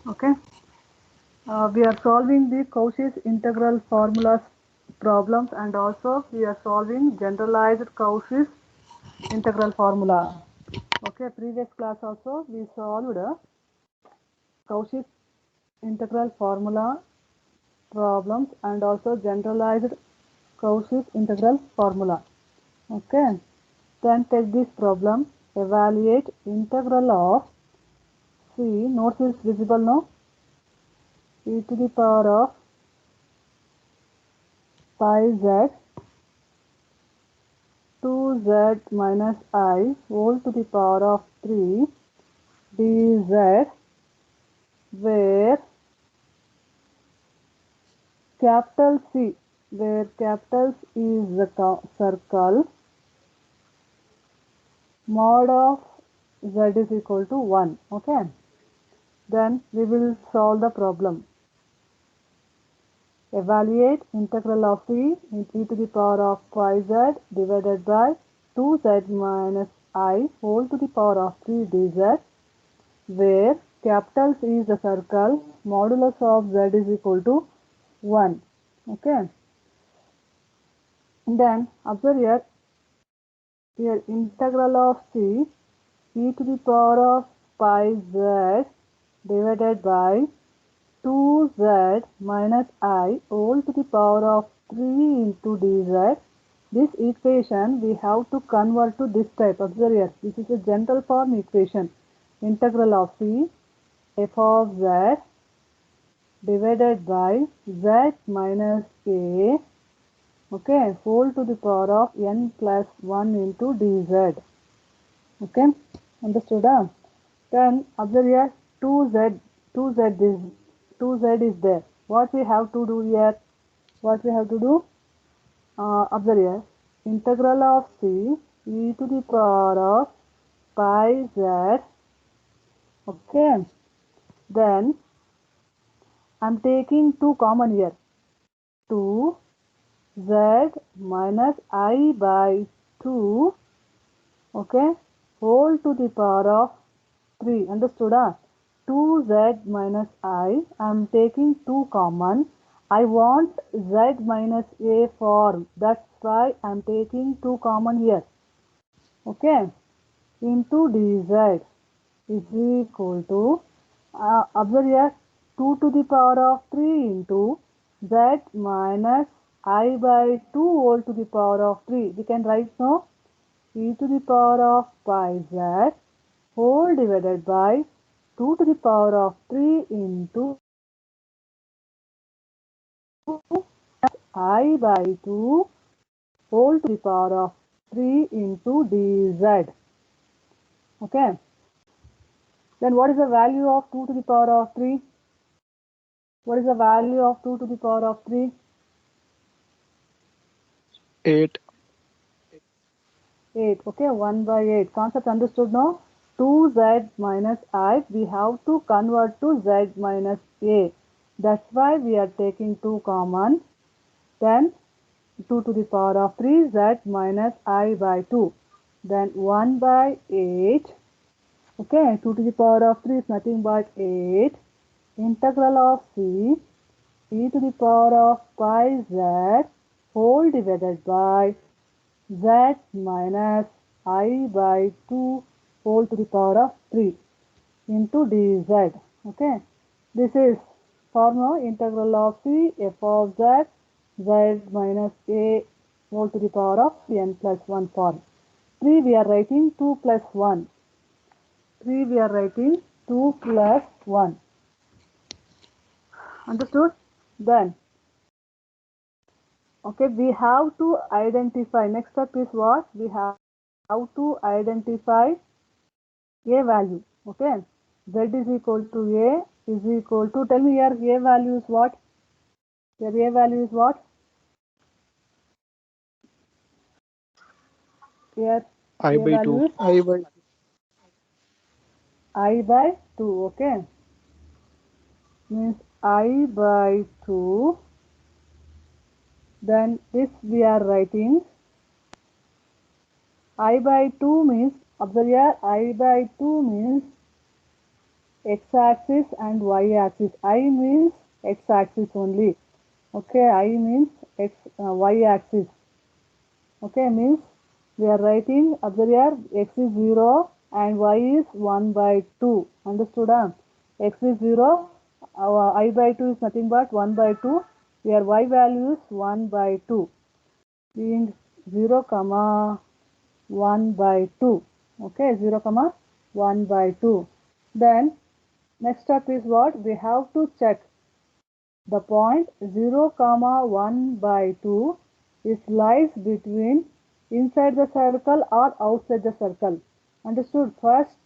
Okay. We are solving the Cauchy's integral formulas problems, and also we are solving generalized Cauchy's integral formula. Okay, previous class also we solved Cauchy's integral formula problems and also generalized Cauchy's integral formula. Okay, then take this problem. Evaluate integral of C. Notes is visible now. E to the power of pi z 2z minus I whole to the power of 3 dz, where capital C, where capital C is the circle, mod of z is equal to 1. Okay, then we will solve the problem. Evaluate integral of C in e to the power of pi z divided by 2z minus I whole to the power of 3 dz, where capital C is the circle, modulus of z is equal to 1. Okay. Then observe here integral of C e to the power of pi z divided by 2z minus I whole to the power of 3 into dz. This equation we have to convert to this type. Observe here, this is a general form equation. Integral of C f of z divided by z minus a, okay, whole to the power of n plus 1 into dz. Okay, understood? Then observe here 2z is there. What we have to do here? What we have to do? Observe here integral of C e to the power of pi z. Okay, then I'm taking 2 common here. 2 z minus I by 2, okay, whole to the power of 3. Understood? 2z minus I am taking 2 common. I want z minus a form. That's why I'm taking 2 common here. Okay, into dz is equal to, observe here, 2 to the power of 3 into z minus I by 2 whole to the power of 3. We can write now e to the power of pi z whole divided by 2 to the power of 3 into I by 2 whole to the power of 3 into dz. Okay. Then what is the value of 2 to the power of 3? What is the value of 2 to the power of 3? 8. 8. Okay, 1 by 8. Concept understood now? 2z minus I, we have to convert to z minus a. That's why we are taking 2 common. Then 2 to the power of 3 z minus I by 2. Then 1 by 8. Okay, 2 to the power of 3 is nothing but 8. Integral of C e to the power of pi z whole divided by z minus I by 2 whole to the power of 3 into dz. Okay, this is formula integral of C f of z z minus a whole to the power of n plus 1 form. 3 we are writing 2 plus 1. 3 we are writing 2 plus 1. Understood? Then, okay, we have to identify. Next step is what? We have to identify a value. Okay, z is equal to a is equal to, tell me here, a value is what? Here a value is what? Here I a by 2. value is I by 2. Okay, means I by 2. Then this we are writing I by 2 means, observe here, I by 2 means x-axis and y-axis. I means x-axis only. Okay, I means y-axis. Okay, means we are writing, observe here, x is 0 and y is 1 by 2. Understood? X is 0, our I by 2 is nothing but 1 by 2. Here y value is 1 by 2. Being 0 comma 1 by 2. Okay, 0 comma 1 by 2. Then next step is what? We have to check the point 0 comma 1 by 2 is lies between inside the circle or outside the circle. Understood? First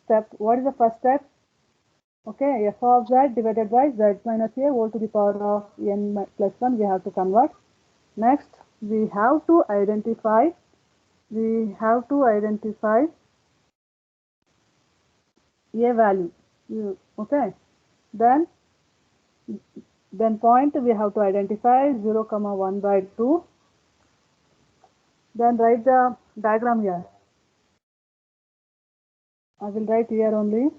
step. What is the first step? Okay, f of z divided by z minus a whole to the power of n plus 1 we have to convert. Next, we have to identify a value. Okay, then point we have to identify 0 comma 1 by 2. Then write the diagram here. I will write here only.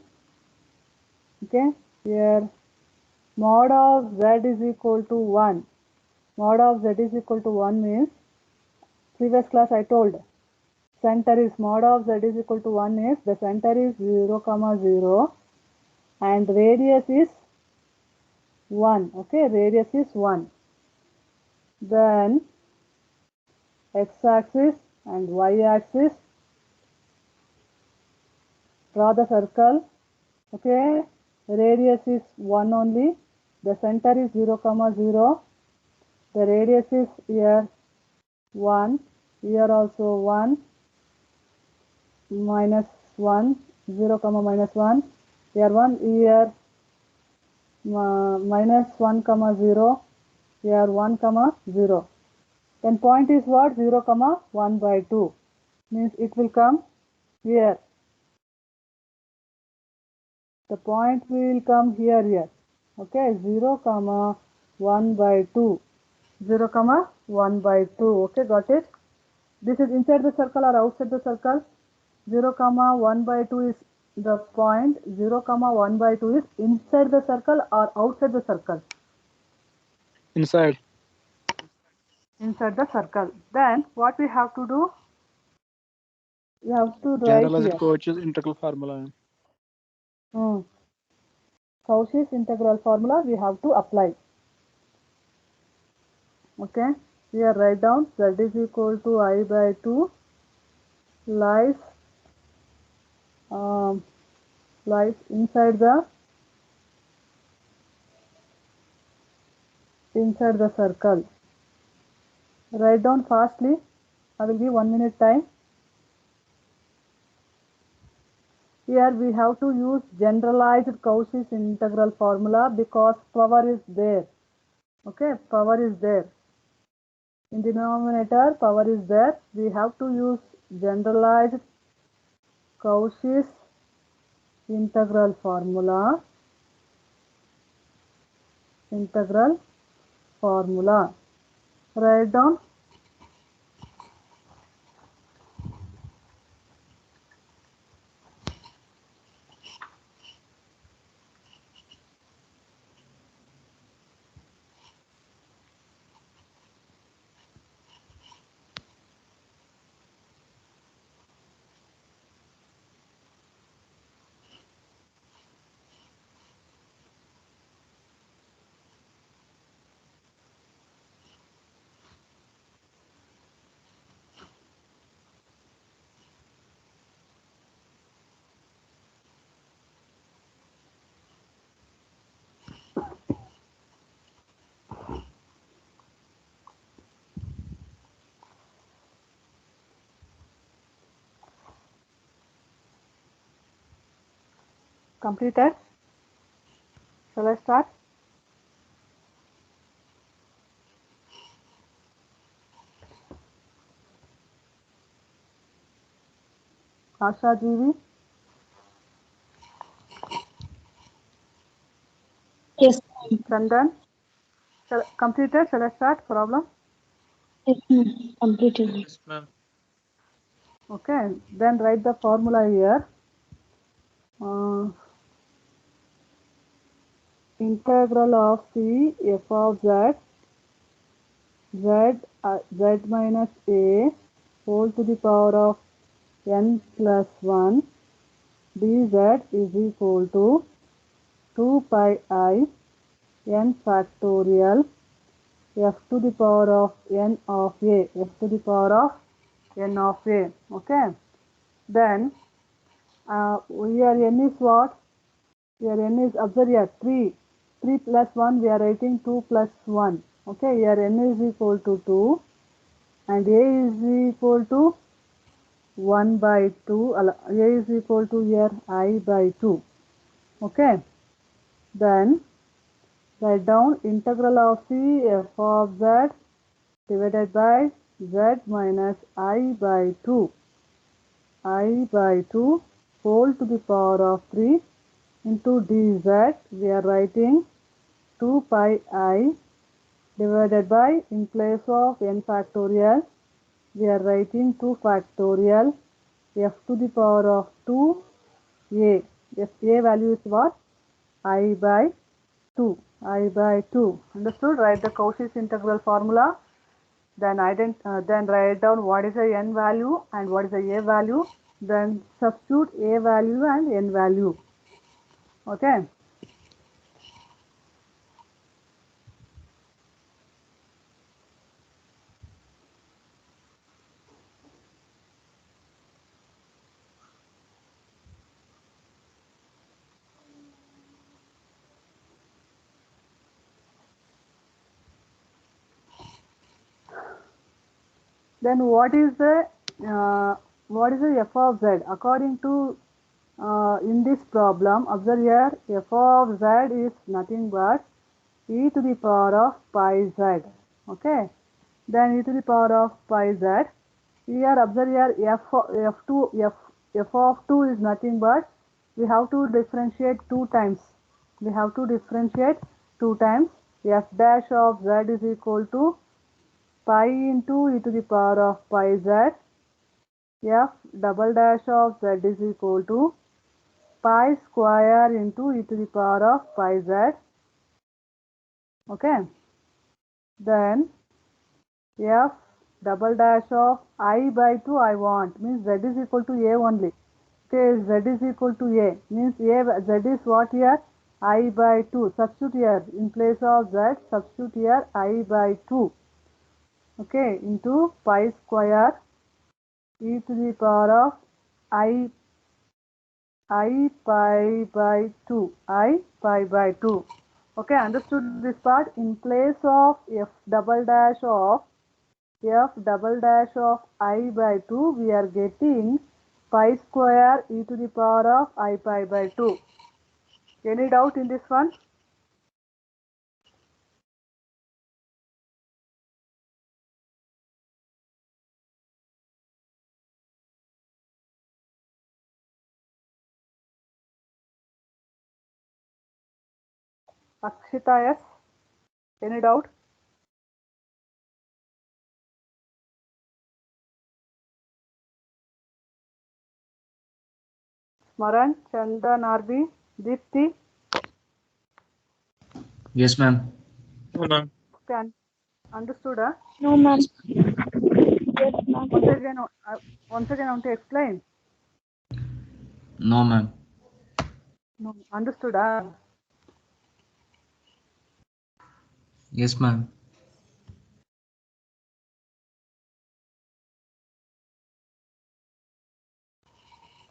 Okay, here mod of z is equal to 1. Mod of z is equal to 1 means, previous class I told, center is mod of z is equal to 1 is the center is 0 comma 0 and radius is 1. Okay, radius is 1. Then x-axis and y-axis, draw the circle. Okay, radius is 1 only, the center is 0 comma 0, the radius is here 1, here also 1, minus 1, 0 comma minus 1, here 1, here minus 1 comma 0, here 1 comma 0. Then point is what? 0 comma 1 by 2 means it will come here. The point will come here. Okay, 0 comma 1 by 2. 0 comma 1 by 2. Okay, got it? This is inside the circle or outside the circle? 0 comma 1 by 2 is the point. 0 comma 1 by 2 is inside the circle or outside the circle? Inside. Inside the circle. Then what we have to do? We have to write Generalized here. Cauchy's integral formula. Cauchy's integral formula we have to apply. Okay, here write down z is equal to I by 2 lies inside the circle. Write down fastly. I will give 1 minute time. Here we have to use generalized Cauchy's integral formula because power is there. Okay, power is there. In denominator, power is there. We have to use generalized Cauchy's integral formula. Write down. Completed? Shall I start? Asha Jivi? Yes, Chandan? Completed? Shall I start? Problem? yes, completed. Yes, ma'am. Okay, then write the formula here. integral of c f of z z minus a whole to the power of n plus 1 dz is equal to 2 pi I n factorial f to the power of n of a, f to the power of n of a. Okay. Then here n is what? Here n is, observe here, 3. 3 plus 1, we are writing 2 plus 1. Okay, here n is equal to 2 and a is equal to 1 by 2. A is equal to here I by 2. Okay. Then write down integral of c f of z divided by z minus I by 2. I by 2 whole to the power of 3 into dz. We are writing 2 pi I divided by, in place of n factorial, we are writing 2 factorial f to the power of 2 a. If a value is what? I by 2. I by 2. Understood? Write the Cauchy's integral formula. Then write down what is the n value and what is the a value. Then substitute a value and n value. Okay. Then what is the f of z? According to in this problem, observe here, f of z is nothing but e to the power of pi z. Okay. Then e to the power of pi z. Here observe here, f of 2 is nothing but, we have to differentiate 2 times. We have to differentiate 2 times. F dash of z is equal to pi into e to the power of pi z. F double dash of z is equal to pi square into e to the power of pi z. Okay. Then f double dash of I by 2 I want, means z is equal to a only. Okay, z is equal to a, means z is what here? I by 2. Substitute here, in place of z, substitute here I by 2. Okay, into pi square e to the power of I pi by 2. I pi by 2. Okay, understood this part? In place of f double dash of I by 2, we are getting pi square e to the power of I pi by 2. Any doubt in this one? Akshita, yes? Any doubt? Smaran, Chandan, RB, Deepti? Yes, ma'am. No, ma'am. Okay, understood, huh? No, ma'am. Yes, ma'am. Once again, I want to explain. No, ma'am. No, understood, huh? Yes, ma'am.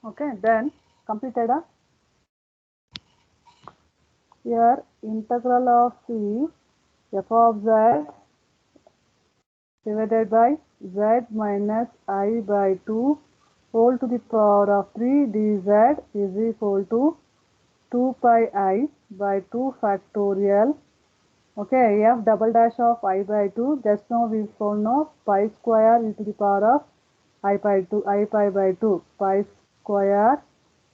Okay, then completed, huh? Here, integral of c f of z divided by z minus I by 2 whole to the power of 3 dz is equal to 2 pi I by 2 factorial. Okay, f double dash of I by 2, just now we found now pi square e to the power of I pi by 2, pi square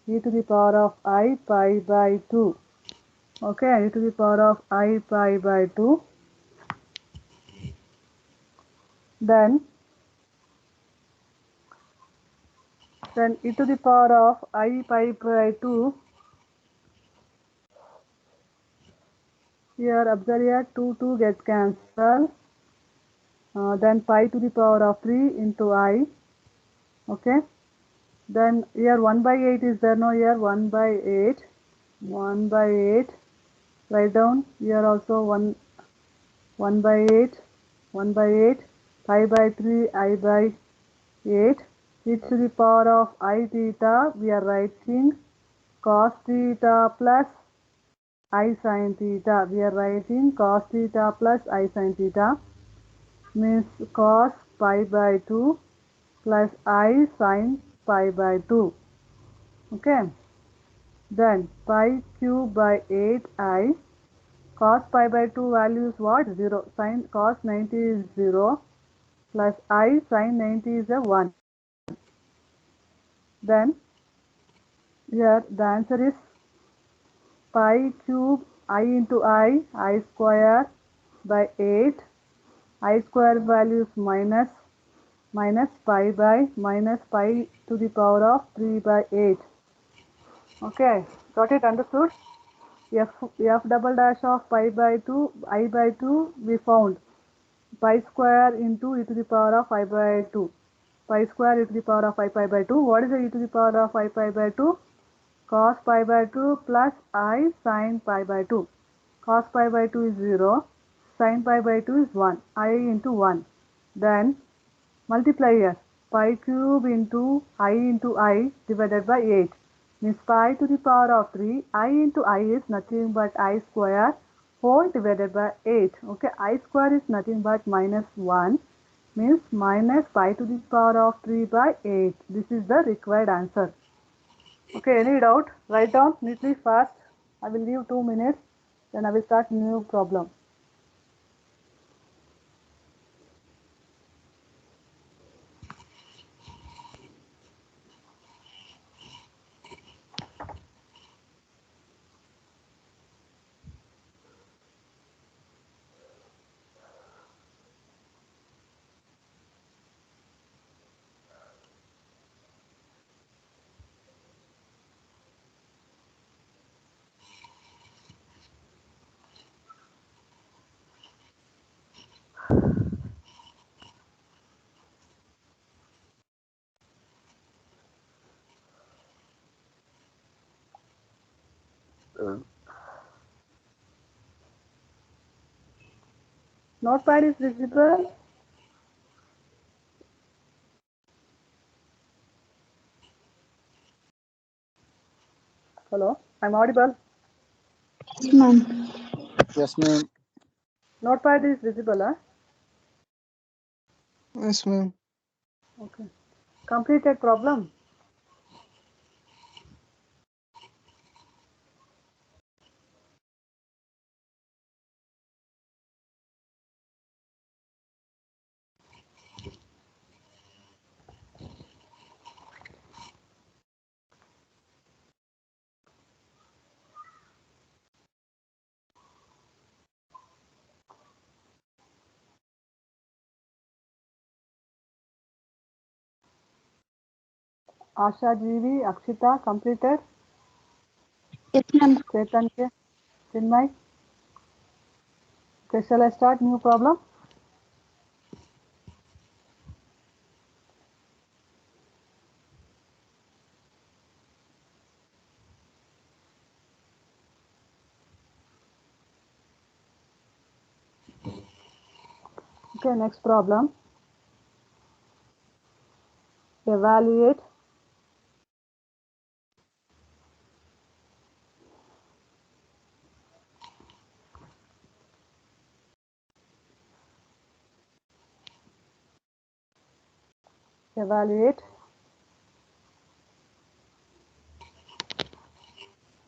e to the power of I pi by 2. Okay, e to the power of I pi by 2. Then e to the power of I pi by 2 Here observe here 2 gets cancelled. Then pi to the power of 3 into I. Okay. Then here 1 by 8 is there, no, here 1 by 8. 1 by 8. Write down here also 1 by 8. 1 by 8. Pi by 3, I by 8. E to the power of I theta, we are writing cos theta plus I sin theta. We are writing cos theta plus I sin theta, means cos pi by 2 plus I sin pi by 2. Okay. Then pi cube by 8I. Cos pi by 2 value is what? 0. Sin cos 90 is 0 plus I sin 90 is a 1. Then here the answer is pi cube I into I square by 8. I square value is minus pi by minus pi to the power of 3 by 8. Okay, got it, understood? F double dash of pi by 2, I by 2 we found. Pi square into e to the power of I by 2. Pi square e to the power of I pi by 2. What is the e to the power of I pi by 2? Cos pi by 2 plus I sin pi by 2. Cos pi by 2 is 0. Sin pi by 2 is 1. I into 1. Then multiply here. Pi cube into I divided by 8. Means pi to the power of 3. I into I is nothing but I square whole divided by 8. Okay, I square is nothing but minus 1. Means minus pi to the power of 3 by 8. This is the required answer. Okay, any doubt? Write down neatly fast. I will give 2 minutes. Then I will start new problem. Notepad is visible. Hello, I'm audible. Yes, ma'am. Yes, ma'am. Notepad is visible, huh? Yes, ma'am. Okay. Completed problem. Asha Jivi, Akshita, completed. Yes, ma'am. Chaitanya, Chinmay. Okay, shall I start new problem? Okay, next problem. Evaluate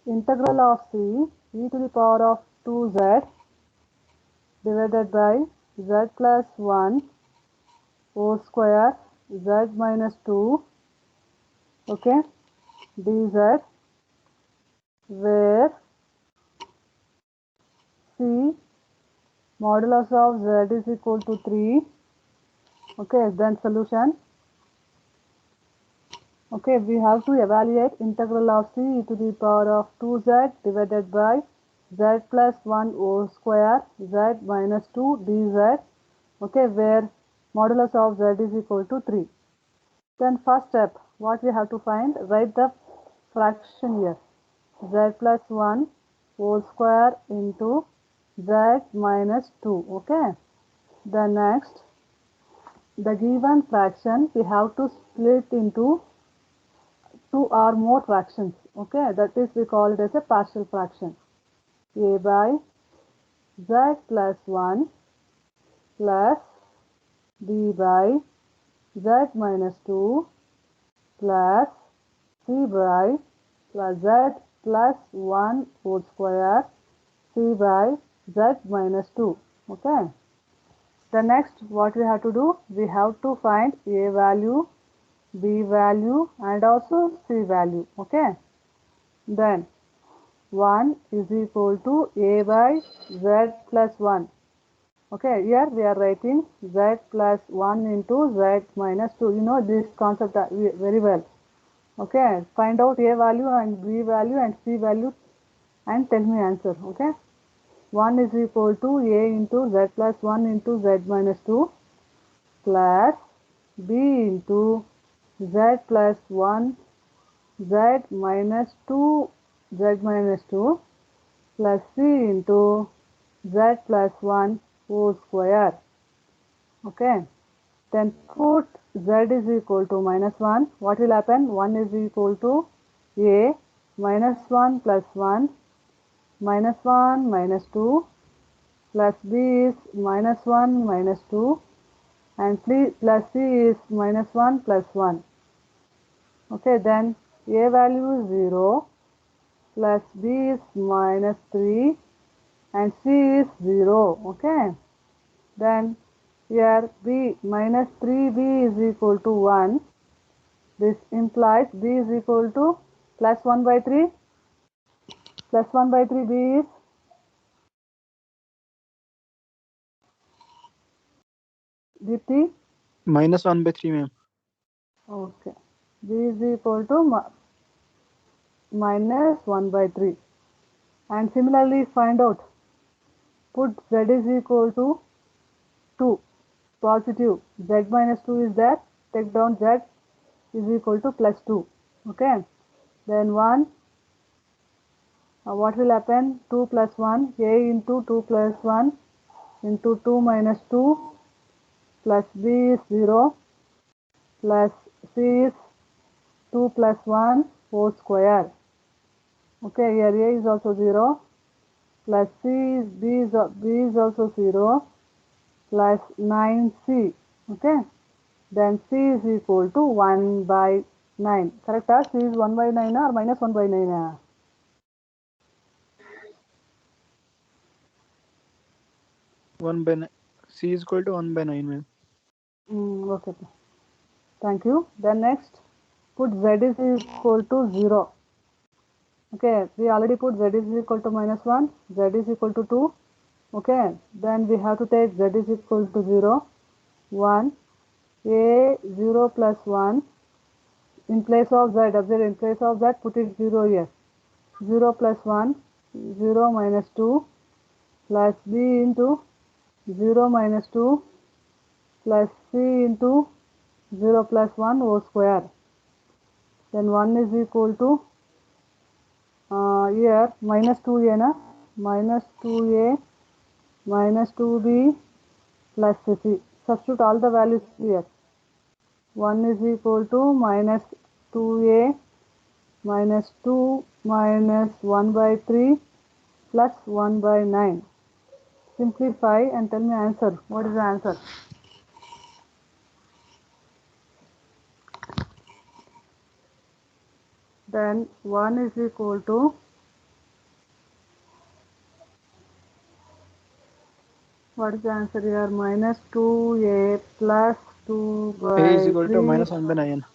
integral of c e to the power of 2z divided by z plus 1 whole square z minus 2, okay, dz, where c modulus of z is equal to 3. Okay, then solution. Okay, we have to evaluate integral of c e to the power of 2z divided by z plus 1 whole square z minus 2 dz, okay, where modulus of z is equal to 3. Then first step, what we have to find, write the fraction here, z plus 1 whole square into z minus 2, okay. Then next, the given fraction we have to split into two or more fractions, okay, that is we call it as a partial fraction. A by z plus 1 plus b by z minus 2 plus c by plus z plus 1 whole square c by z minus 2, okay. The next what we have to do, we have to find a value, b value and also c value, okay. Then 1 is equal to a by z plus 1, okay. Here we are writing z plus 1 into z minus 2. You know this concept very well, okay. Find out a value and b value and c value and tell me answer, okay. 1 is equal to a into z plus 1 into z minus 2 plus b into z plus 1 z minus 2 z minus 2 plus c into z plus 1 whole square, okay. Then put z is equal to minus 1. What will happen? 1 is equal to a minus 1 plus 1 minus 1 minus 2 plus b is minus 1 minus 2 and plus c is minus 1 plus 1, okay. Then a value is 0 plus b is minus 3 and c is 0, okay. Then here b minus 3b is equal to 1. This implies b is equal to plus 1 by 3. Plus 1 by 3 b is Dipti? Minus 1 by 3, ma'am. Okay. B is equal to minus 1 by 3. And similarly find out. Put z is equal to 2. Positive. Z minus 2 is there. Take down z is equal to plus 2. Okay. Then 1. What will happen? 2 plus 1. A into 2 plus 1 into 2 minus 2 plus b is 0 plus c is 2 plus 1 whole square. Okay, here a is also 0 plus c is b is also 0 plus 9c. Okay, then c is equal to 1 by 9. Correct? C is 1 by 9 or minus 1 by 9? 1 by 9. C is equal to 1 by 9, ma'am. Okay, thank you. Then next, put z is equal to 0. Okay, we already put z is equal to minus 1, z is equal to 2. Okay, then we have to take z is equal to 0, 1, a 0 plus 1. In place of z, observe, in place of that, put it 0 here. 0 plus 1, 0 minus 2 plus b into 0 minus 2 plus c into 0 plus 1 whole square. Then 1 is equal to here minus 2a na, minus 2a minus 2b plus c. Substitute all the values here. 1 is equal to minus 2a minus 2 minus 1 by 3 plus 1 by 9. Simplify and tell me answer. What is the answer? Then 1 is equal to what is the answer here? Minus 2a plus 2 A is by equal to 3. minus 1 by 9.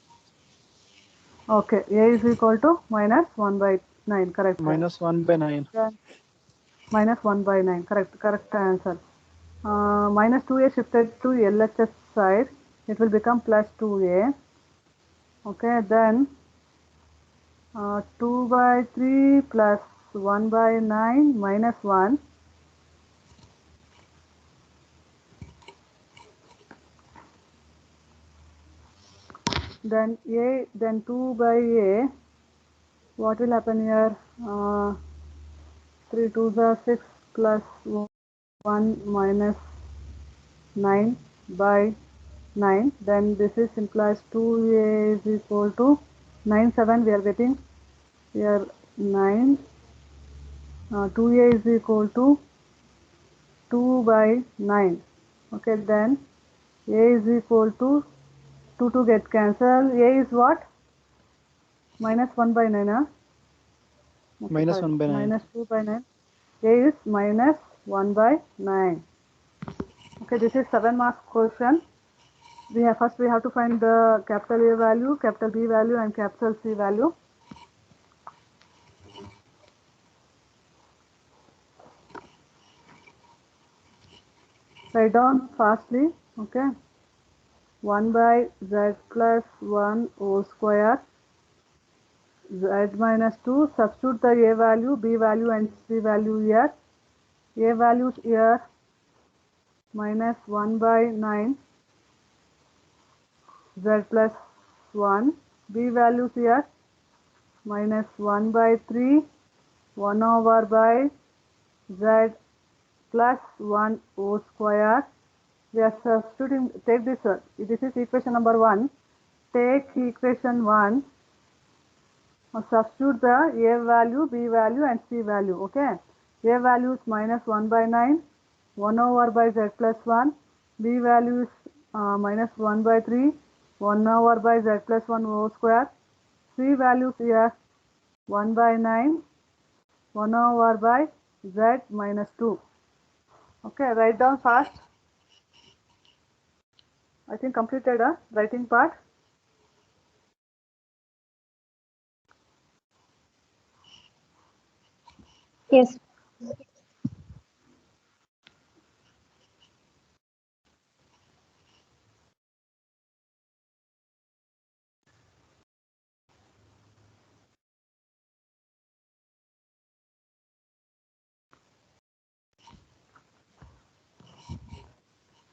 Okay, a is equal to minus 1 by 9. Correct. Minus 1 by 9. Then minus 1 by 9. Correct answer. Minus 2a shifted to LHS side. It will become plus 2a. Okay, then 2 by 3 plus 1 by 9 minus 1. Then 2 by a. What will happen here? 3 2s are 6 plus 1 minus 9 by 9. Then this is implies 2a is equal to 9 7. We are getting here 9. 2a is equal to 2 by 9. Okay, then a is equal to 2 to get cancelled. A is what? Minus 1 by 9. Huh? Okay, minus sorry. 1 by 9. Minus 2 by 9. A is minus 1 by 9. Okay, this is 7 marks question. We have to find the capital A value, capital B value, and capital C value. Write down fastly. Okay. 1 by z plus 1 whole square. Z minus 2. Substitute the A value, B value, and C value here. A values here minus 1 by 9. Z plus 1. B values here minus 1 by 3. 1 over by z plus 1 whole square. We are substituting, take this, this is equation number 1. Take equation 1, substitute the A value, B value, and C value. Okay. A value is minus 1 by 9, 1 over by z plus 1. B value is minus 1 by 3, 1 over by z plus 1 whole square. C values here 1 by 9, 1 over by z minus 2. Okay, write down fast. I think completed a writing part. Yes.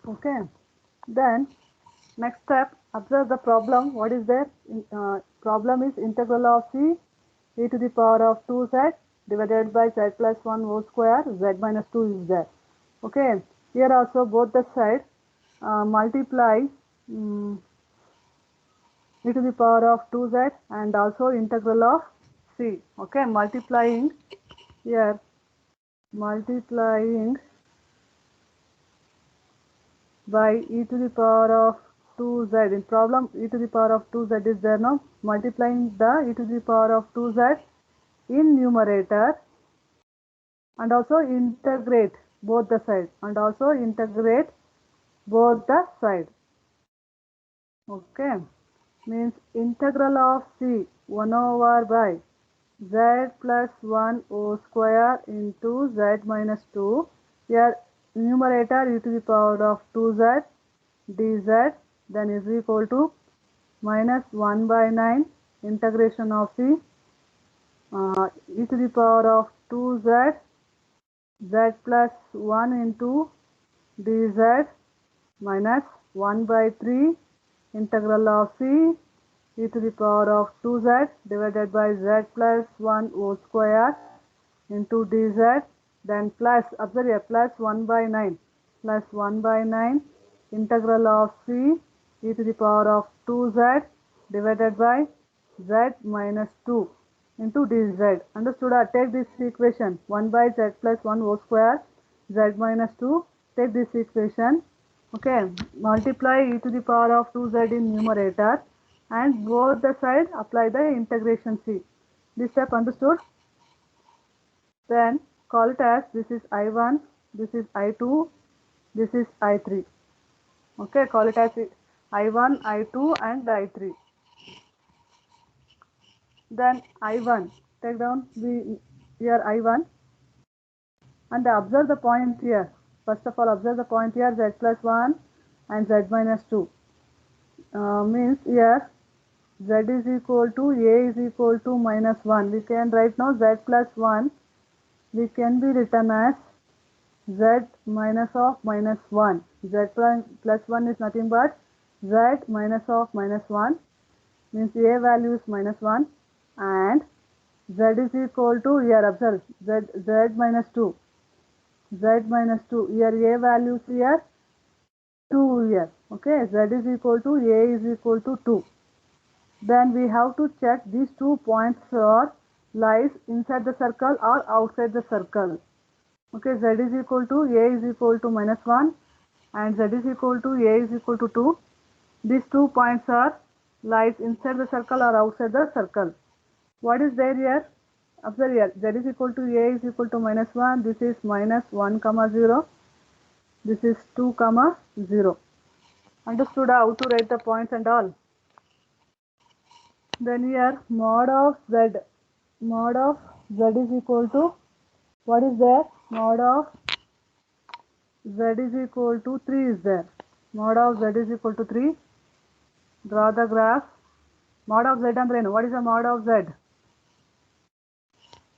Okay. Then next step, observe the problem. What is there? Problem is integral of c e to the power of 2z divided by z plus 1 whole square. Z minus 2 is there. Okay. Here also both the sides multiply e to the power of 2z and also integral of c. Okay. Multiplying here, multiplying by e to the power of 2z. In problem, e to the power of 2z is there now. Multiplying the e to the power of 2z in numerator and also integrate both the sides and also integrate both the sides. Okay, means integral of c 1 over by z plus 1 whole square into z minus 2. Here numerator e to the power of 2z dz then is equal to minus 1 by 9 integration of c e to the power of 2z z plus 1 into dz minus 1 by 3 integral of c e to the power of 2z divided by z plus 1 whole square into dz, then plus, observe here, plus 1 by 9 plus 1 by 9 integral of c e to the power of 2z divided by z minus 2 into dz. Understood? Take this equation 1 by z plus 1 whole square z minus 2. Take this equation. Okay, multiply e to the power of 2z in numerator and both the side apply the integration c. This step understood? Then call it as this is I1, this is I2, this is I3. Okay, call it as I1, I2 and I3. Then I1, take down the here I1 and observe the point here. First of all, observe the point here z plus 1 and z minus 2. Means here z is equal to a is equal to minus 1. We can write now z plus 1 we can be written as z minus of minus 1. Z plus 1 is nothing but z minus of minus 1, means a value is minus 1, and z is equal to, here observe, z minus 2, z minus 2, here a values here 2 here, okay, z is equal to, a is equal to 2. Then we have to check these 2 points are lies inside the circle or outside the circle. Okay, z is equal to, a is equal to minus 1 and z is equal to, a is equal to 2. These 2 points are lies inside the circle or outside the circle. What is there here? Observe here, z is equal to, a is equal to minus 1, this is minus 1 comma 0, this is 2 comma 0. Understood how to write the points and all? Then here mod of z is equal to, what is there? Mod of z is equal to 3 is there. Mod of z is equal to 3. Draw the graph. Mod of z andre ಏನು? What is the mod of z?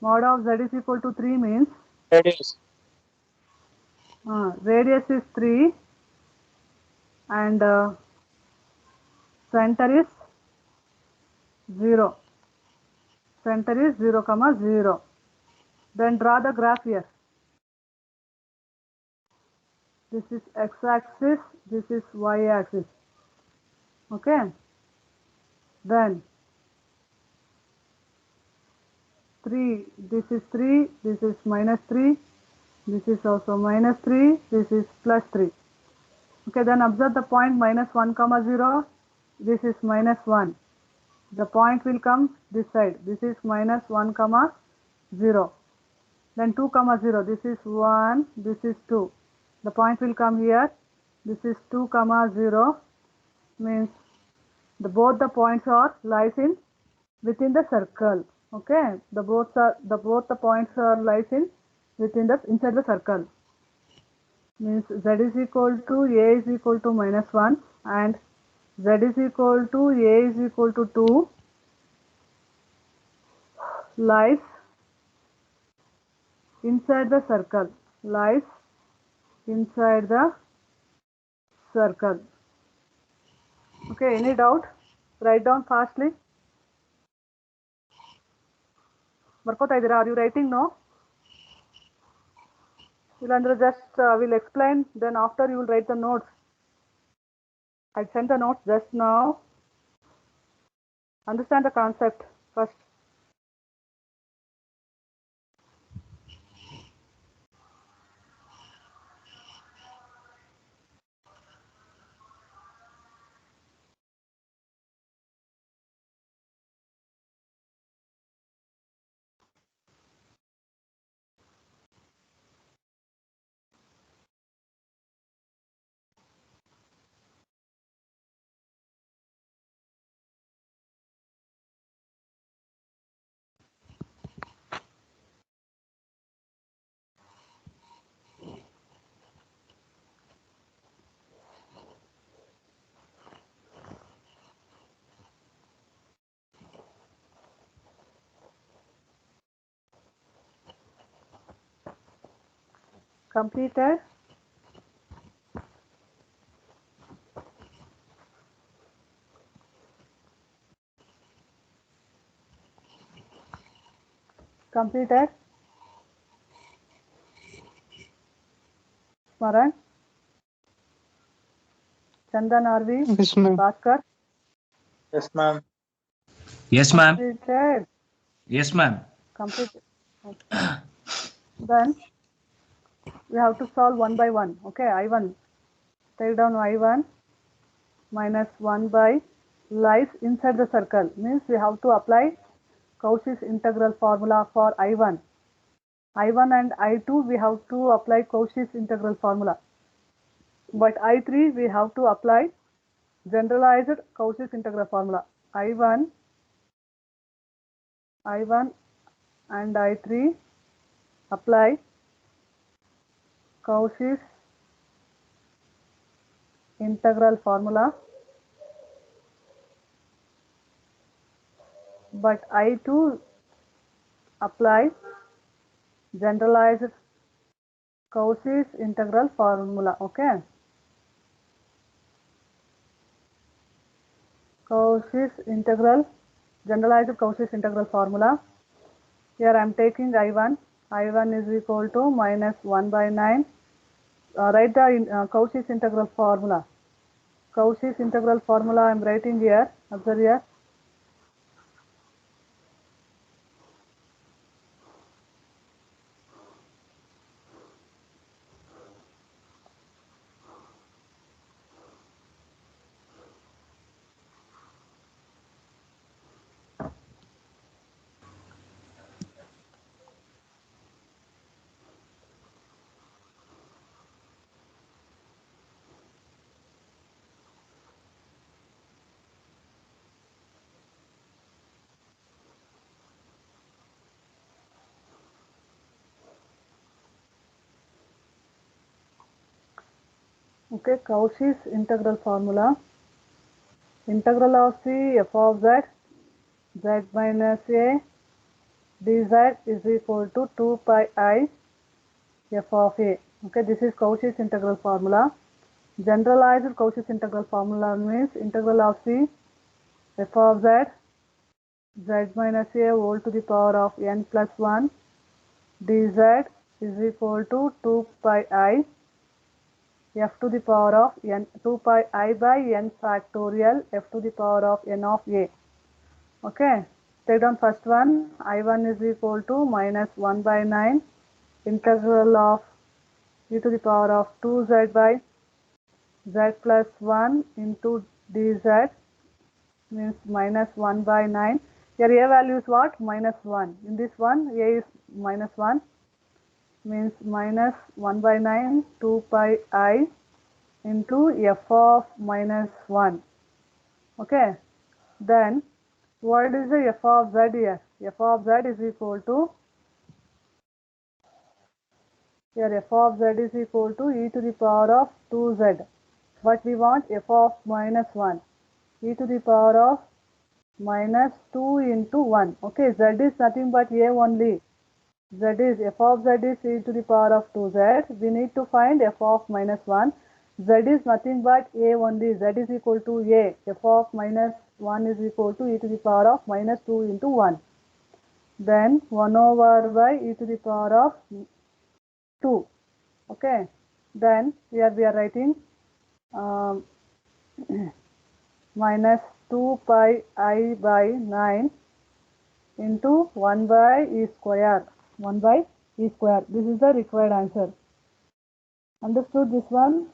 Mod of z is equal to 3 means Radius. radius is 3 and center is 0. Center is 0 comma 0. Then draw the graph here. This is x-axis, this is y-axis. Okay. Then 3, this is 3, this is minus 3, this is also minus 3, this is plus 3. Okay, then observe the point minus 1 comma 0, this is minus 1. The point will come this side, this is minus 1 comma 0. Then 2 comma 0, this is 1, this is 2. The point will come here, this is 2 comma 0, means both the points are lies in within the circle. Okay, both the points are lies in within the inside the circle. Means z is equal to, a is equal to minus 1 and z is equal to, a is equal to 2 lies inside the circle. Lies inside the circle. Okay, any doubt? Write down fastly. ಬರ್ಕೋತಾ ಇದ್ದೀರಾ? Are you writing? No? ಇಲ್ಲಾಂದ್ರೆ just will explain, then after you will write the notes. I sent the notes just now. Understand the concept first. Completed? Completed? Smaran? Chandan RV? Yes, ma'am. Bhaskar? Yes, ma'am. Yes, ma'am. Completed? Yes, ma'am. Completed. Okay. Then we have to solve one by one. Okay, I1. Take down I1 minus 1 by lies inside the circle. Means we have to apply Cauchy's integral formula for I1. I1 and I2 we have to apply Cauchy's integral formula. But I3 we have to apply generalized Cauchy's integral formula. I1 and I3 apply Cauchy's integral formula, but I2 apply generalized Cauchy's integral formula. Okay, Cauchy's integral, generalized Cauchy's integral formula. Here I am taking I1. I1 is equal to minus 1 by 9. Write the Cauchy's integral formula. Cauchy's integral formula I am writing here. Observe here. Okay, Cauchy's integral formula. Integral of C f of z, z minus a dz is equal to 2 pi I f of a. Okay, this is Cauchy's integral formula. Generalized Cauchy's integral formula means integral of C f of z, z minus a whole to the power of n plus 1 dz is equal to 2 pi I f to the power of n, 2 pi I by n factorial f to the power of n of a. Okay, take down first one. I1 is equal to minus 1 by 9 integral of e to the power of 2z by z plus 1 into dz means minus 1 by 9. Here a value is what? Minus 1. In this one a is minus 1 means minus 1 by 9 2 pi I into f of minus 1. Okay, then what is the f of z here? F of z is equal to, here f of z is equal to e to the power of 2z, but we want f of minus 1, e to the power of minus 2 into 1. Okay, z is nothing but a only. Z is, f of z is e to the power of 2z. We need to find f of minus 1. Z is nothing but a only. Z is equal to a. F of minus 1 is equal to e to the power of minus 2 into 1. Then 1 over by e to the power of 2. Okay. Then here we are writing minus 2 pi I by 9 into 1 by e square. 1 by e square. This is the required answer. Understood this one?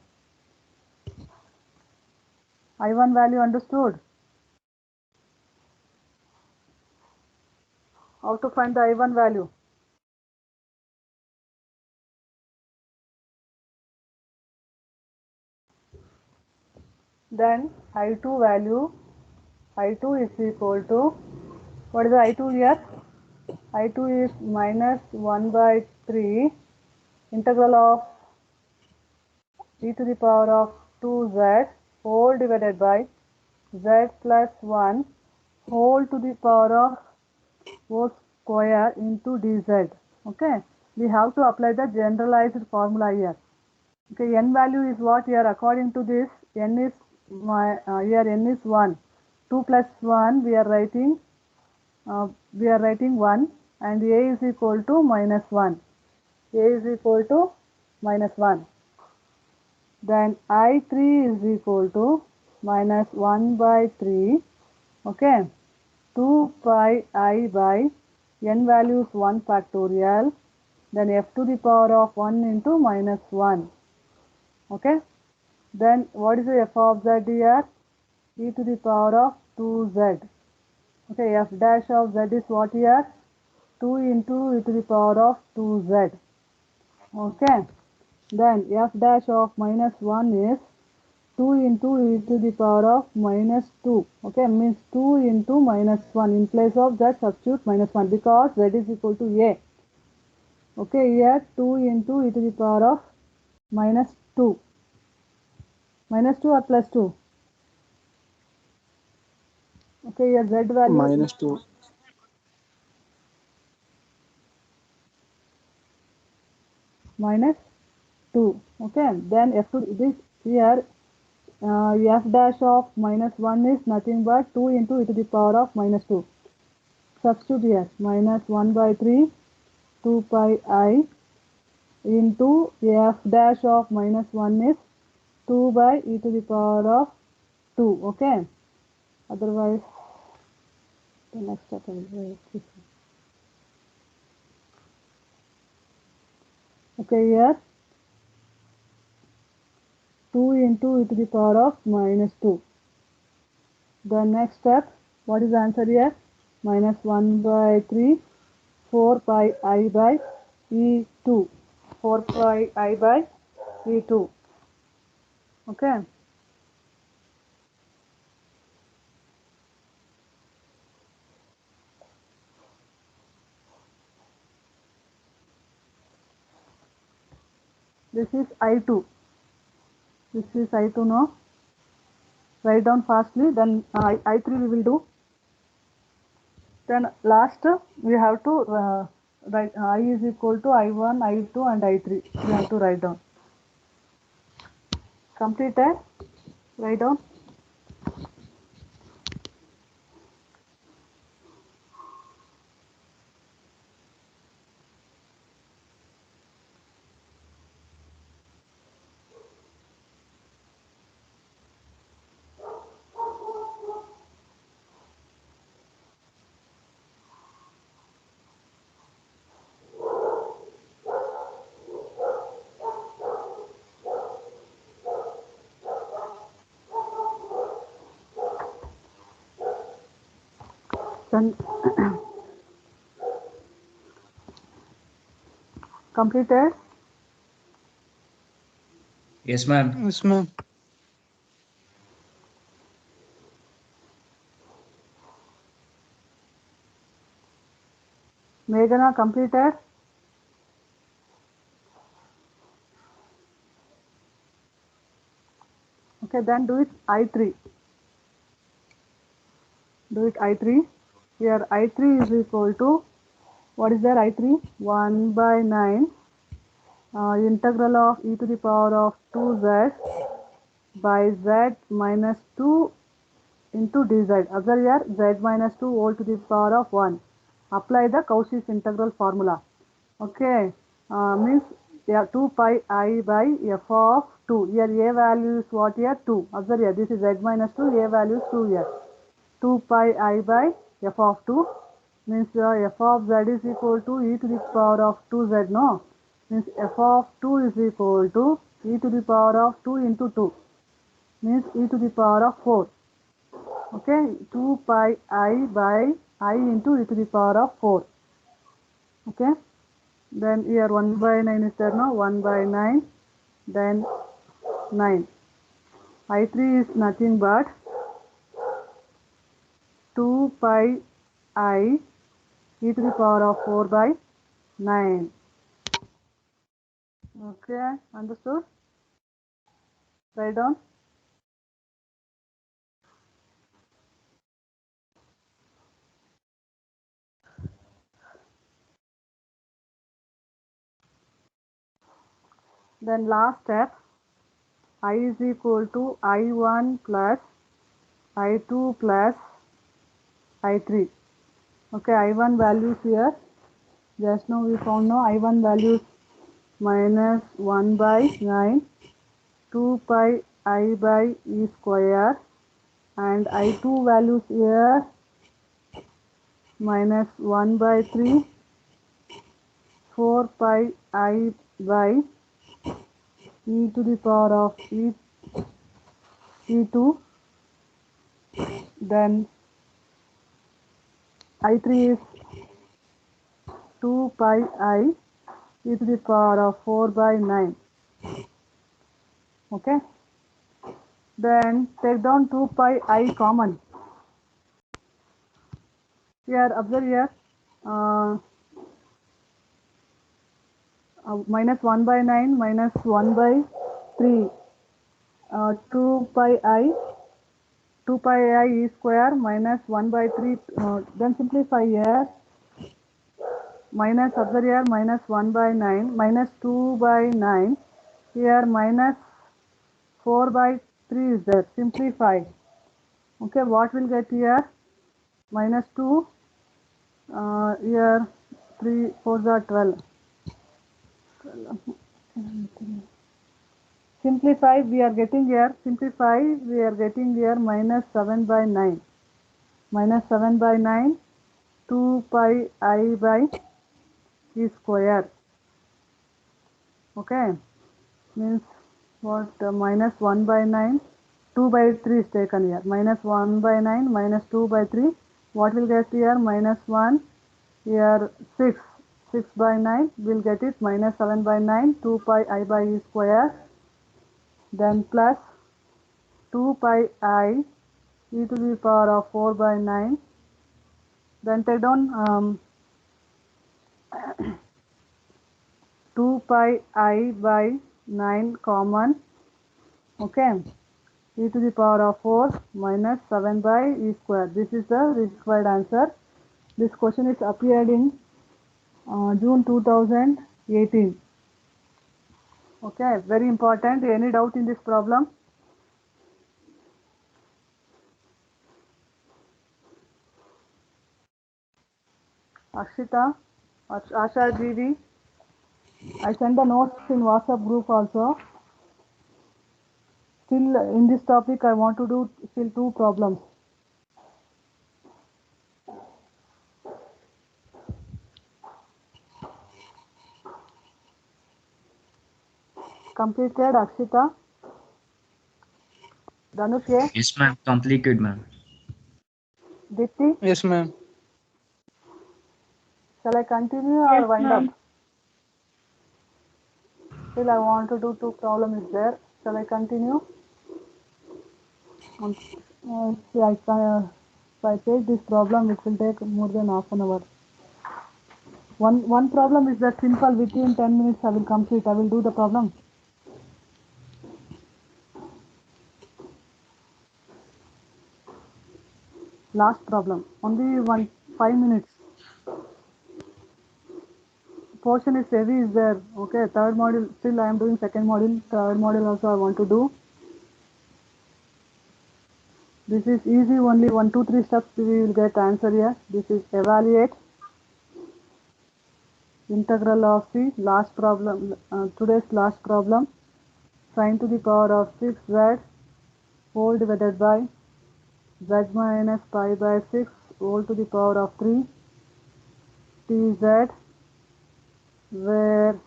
I1 value understood? How to find the I1 value? Then I2 value, I2 is equal to, what is the I2 here? I2 is minus 1 by 3 integral of e to the power of 2z whole divided by z plus 1 whole to the power of 4 square into dz. Okay, we have to apply the generalized formula here. Okay, n value is what here? According to this, n is here n is 1. 2 plus 1 we are writing 1, and a is equal to minus 1. A is equal to minus 1. Then I3 is equal to minus 1 by 3. Okay, 2 pi I by n value is 1 factorial, then f to the power of 1 into minus 1. Okay, then what is the f of z here? E to the power of 2z. Okay, f dash of z is what here? 2 into e to the power of 2z. Okay, then f dash of minus 1 is 2 into e to the power of minus 2. Okay, means 2 into minus 1. In place of that, substitute minus 1 because z is equal to a. Okay, here 2 into e to the power of minus 2. Minus 2 or plus 2? Okay, here z value minus 2. minus 2. Okay, then f to this here f dash of minus 1 is nothing but 2 into e to the power of minus 2. Substitute here minus 1 by 3 2 pi I into f dash of minus 1 is 2 by e to the power of 2. Okay, otherwise the next step is okay here 2 into e to the power of minus 2. The next step, what is the answer here? Minus 1 by 3 4 pi I by E2. 4 pi I by E2. Okay. This is I2. This is I2 now. Write down fastly, then I3 we will do. Then last we have to write I is equal to I1, I2 and I3. We have to write down. Completed. Write down. Then completed. Yes, ma'am. Yes, ma'am. Meghana completed. Okay, then do it I3. Do it I3. Here I3 is equal to, what is there I3? 1 by 9 integral of e to the power of 2z by z minus 2 into dz. Observe here z minus 2 whole to the power of 1. Apply the Cauchy's integral formula. Okay, means yeah, 2 pi I by f of 2. Here a value is what here? 2. Observe here, this is z minus 2, a value is 2 here. 2 pi I by f of 2 means f of z is equal to e to the power of 2z, no? Means f of 2 is equal to e to the power of 2 into 2 means e to the power of 4. Okay, 2 pi I by I into e to the power of 4. Okay, then here 1 by 9 is there, no? 1 by 9, then 9. I3 is nothing but 2 pi I e to the power of 4 by 9. Okay, understood? Write down. Then last step, I is equal to I1 plus I2 plus I3. Okay, I1 values here. Just now we found no I1 values minus 1 by 9, 2 pi I by E square, and I2 values here minus 1 by 3, 4 pi I by e to the power of E2, then I3 is 2 pi I e to the power of 4 by 9. Okay, then take down 2 pi I common. Here observe here minus 1 by 9 minus 1 by 3 2 pi I 2 pi I e square minus 1 by 3 then simplify here minus, observe here, minus 1 by 9, minus 2 by 9, here minus 4 by 3 is there, simplify. Okay, what will get here? Minus 2, here 3 4s are 12. Simplify, we are getting here, simplify, we are getting here minus 7 by 9. Minus 7 by 9, 2 pi I by e square. Okay, means what? Minus 1 by 9, 2 by 3 is taken here. Minus 1 by 9, minus 2 by 3. What will get here? Minus 1, here 6. 6 by 9, we'll get it. Minus 7 by 9, 2 pi I by e square. Then plus 2 pi I e to the power of 4 by 9. Then take down 2 pi I by 9 common. Okay, e to the power of 4 minus 7 by e square. This is the required answer. This question is appeared in June 2018. Okay, very important. Any doubt in this problem? Akshita, Asha Didi, I send the notes in WhatsApp group also. Still in this topic I want to do still 2 problems. Completed, Akshita? Dhanush, Yes, ma'am. Completed, ma'am. Dipti, Yes, ma'am. shall I continue or Yes, wind ma'am. up? Still I want to do 2 problems is there. Shall I continue? See, if I take this problem, it will take more than half an hour. One problem is that simple. Within 10 minutes I will complete. I will do the problem. Last problem. Only 5 minutes. Portion is heavy is there. Okay, third module. Still I am doing second module. Third module also I want to do. This is easy. Only 1, 2, 3 steps we will get answer here. This is evaluate. Integral of the last problem. Today's last problem. Sin to the power of 6z whole divided by z minus pi by 6 whole to the power of 3 tz, where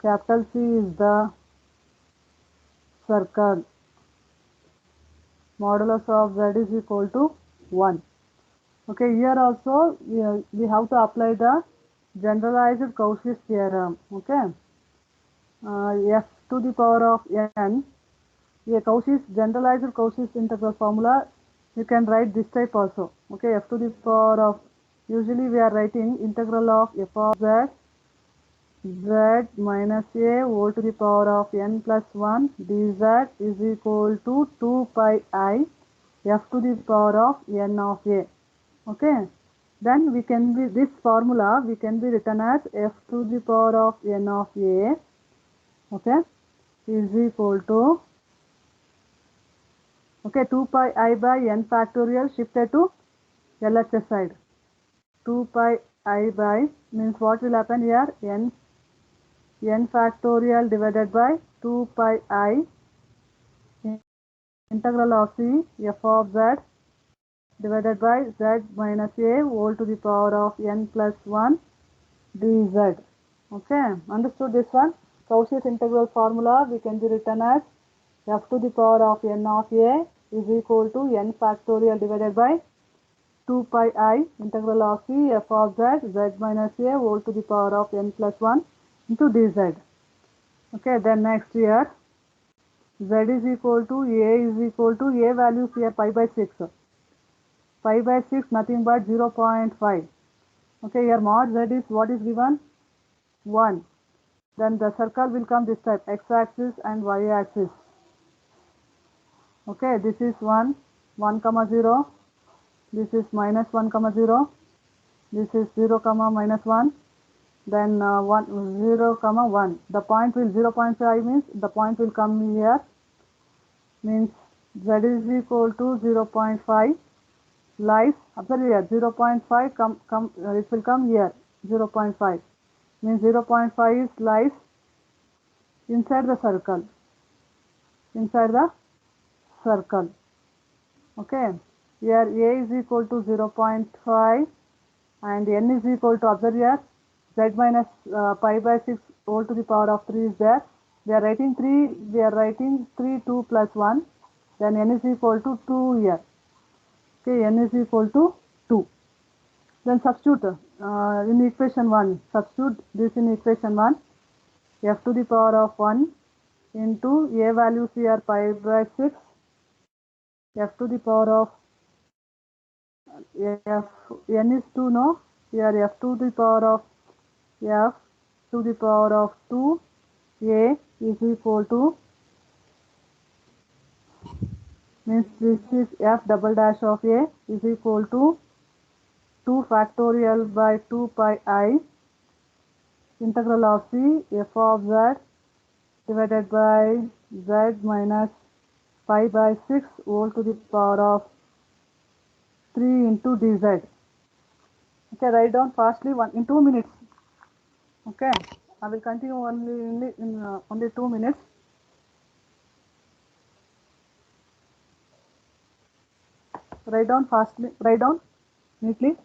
capital C is the circle. Modulus of z is equal to 1. Okay, here also we have to apply the generalized Cauchy's theorem. Okay, f to the power of n, a Cauchy's generalized Cauchy's integral formula you can write this type also. Okay, f to the power of, usually we are writing integral of f of z z minus a whole to the power of n plus 1 dz is equal to 2 pi I f to the power of n of a. Okay, then we can be, this formula we can be written as f to the power of n of a, okay, is equal to, okay, 2 pi I by n factorial shifted to LHS side. 2 pi I by means what will happen here, n factorial divided by 2 pi I integral of c f of z divided by z minus a whole to the power of n plus 1 dz. Okay, understood this one? Cauchy's integral formula we can be written as f to the power of n of a is equal to n factorial divided by 2 pi I integral of c f of z z minus a whole to the power of n plus 1 into dz. Okay, then next here z is equal to a is equal to a values here pi by 6. Pi by 6 nothing but 0.5. Okay, here mod z is what is given? 1. Then the circle will come this type, x-axis and y-axis. Okay, this is 1, 1 comma 0. This is minus 1 comma 0. This is 0 comma minus 1. Then 0 comma 1. The point will 0.5 means the point will come here. Means z is equal to 0.5 lies. Observe here 0.5 it will come here. 0.5 means 0.5 is lies inside the circle. Inside the circle. Okay. Here a is equal to 0.5 and n is equal to, observe here, z minus pi by 6 whole to the power of 3 is there. We are writing 3, 2 plus 1. Then n is equal to 2 here. Okay, n is equal to 2. Then substitute in equation 1. Substitute this in equation 1. F to the power of 1 into a values here pi by 6. F to the power of n is 2, no? Here f to the power of f to the power of 2 a is equal to, means this is f double dash of a is equal to 2 factorial by 2 pi I integral of c f of z divided by z minus pi by 6 whole to the power of 3 into dz. Okay, write down fastly in 2 minutes. Okay, I will continue only in only 2 minutes. Write down fastly, write down neatly.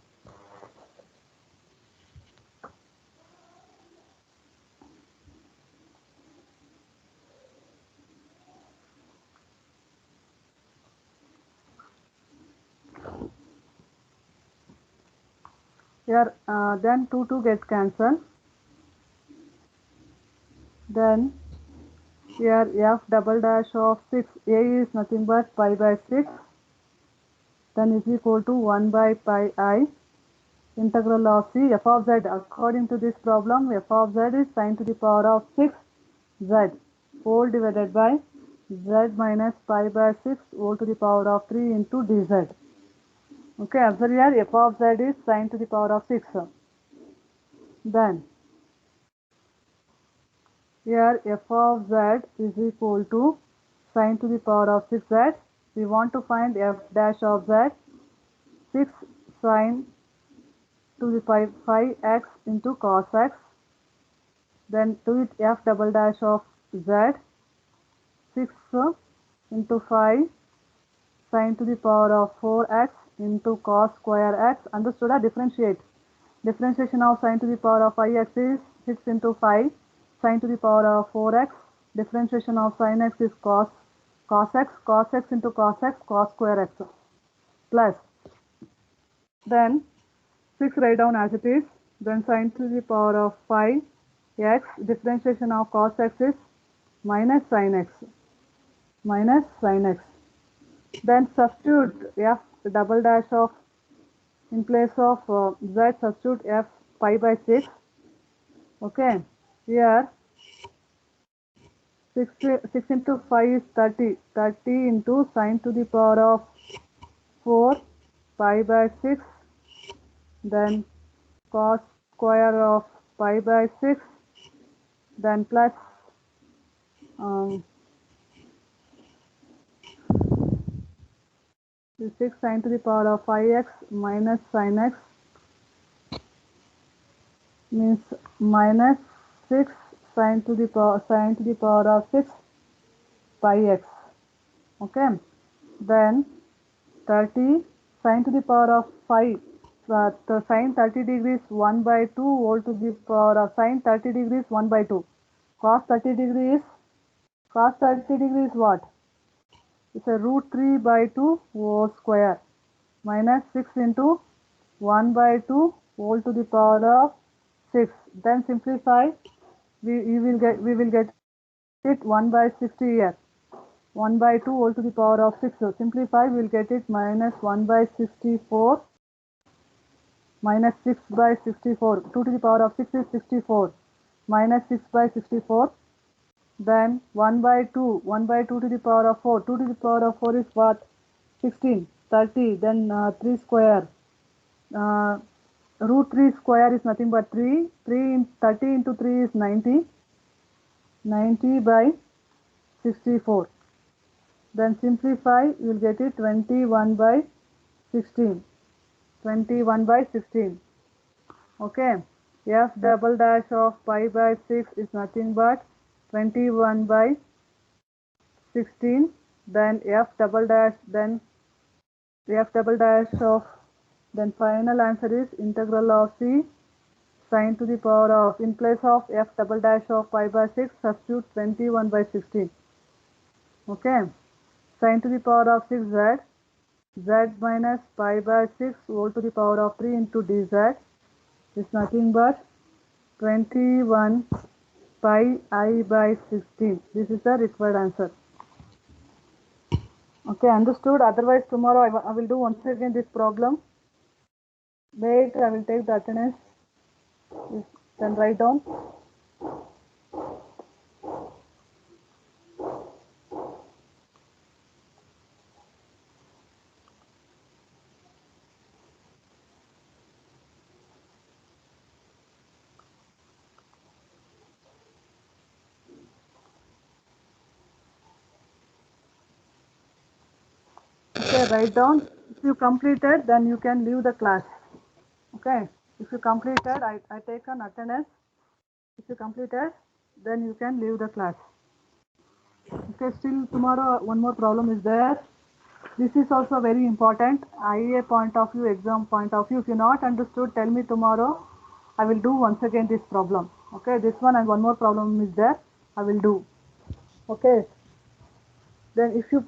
Here then 2 gets cancelled. Then here f double dash of 6 a is nothing but pi by 6. Then is equal to 1 by pi I integral of c f of z. According to this problem, f of z is sine to the power of 6 z whole divided by z minus pi by 6 whole to the power of 3 into dz. Okay, observe here f of z is sine to the power of 6. Then here f of z is equal to sine to the power of 6z. We want to find f dash of z. 6 sine to the pi 5x into cos x. Then to it f double dash of z. 6 into 5 sine to the power of 4x into cos square x. Understood? Differentiate. Differentiation of sine to the power of 5x is 6 into 5 sine to the power of 4x. Differentiation of sine x is cos x. Cos x into cos x, cos square x. Plus. Then 6 write down as it is. Then sine to the power of 5 x. Differentiation of cos x is minus sine x. Minus sine x. Then substitute f double dash of, in place of z, substitute f pi by 6. Okay, here 6 into 5 is 30. 30 into sine to the power of 4 pi by 6. Then cos square of pi by 6. Then plus 6 sine to the power of 5x minus sine x means minus 6 sine to the power of 6 pi x. Okay, then 30 sine to the power of 5. The sine 30 degrees 1 by 2 whole to the power of sine 30 degrees 1 by 2. Cos 30 degrees what? It's a root 3 by 2 whole square minus 6 into 1 by 2 whole to the power of 6. Then simplify. We will get it 1 by 60 here. 1 by 2 whole to the power of 6. So simplify, we will get it minus 1 by 64 minus 6 by 64. 2 to the power of 6 is 64 minus 6 by 64. Then 1 by 2 to the power of 4. 2 to the power of 4 is what? 16. 30. Then 3 square. root 3 square is nothing but 3. 30 into 3 is 90. 90 by 64. Then simplify, you will get it 21 by 16. 21 by 16. Okay. F double dash of pi by 6 is nothing but 21 by 16. Then F double dash of, then final answer is integral of C sin to the power of, in place of F double dash of pi by 6, substitute 21 by 16. Okay. Sin to the power of 6z, z minus pi by 6 whole to the power of 3 into dz is nothing but 21 pi I by 16. This is the required answer. Okay, understood? Otherwise tomorrow I will do once again this problem. Wait, I will take the attendance. Then write down. Okay, write down. If you completed, then you can leave the class. Okay, if you completed, I take an attendance. If you completed, then you can leave the class. Okay, still tomorrow one more problem is there. This is also very important, IA point of view, exam point of view. If you not understood, tell me tomorrow. I will do once again this problem. Okay, this one and one more problem is there. I will do. Okay. Then if you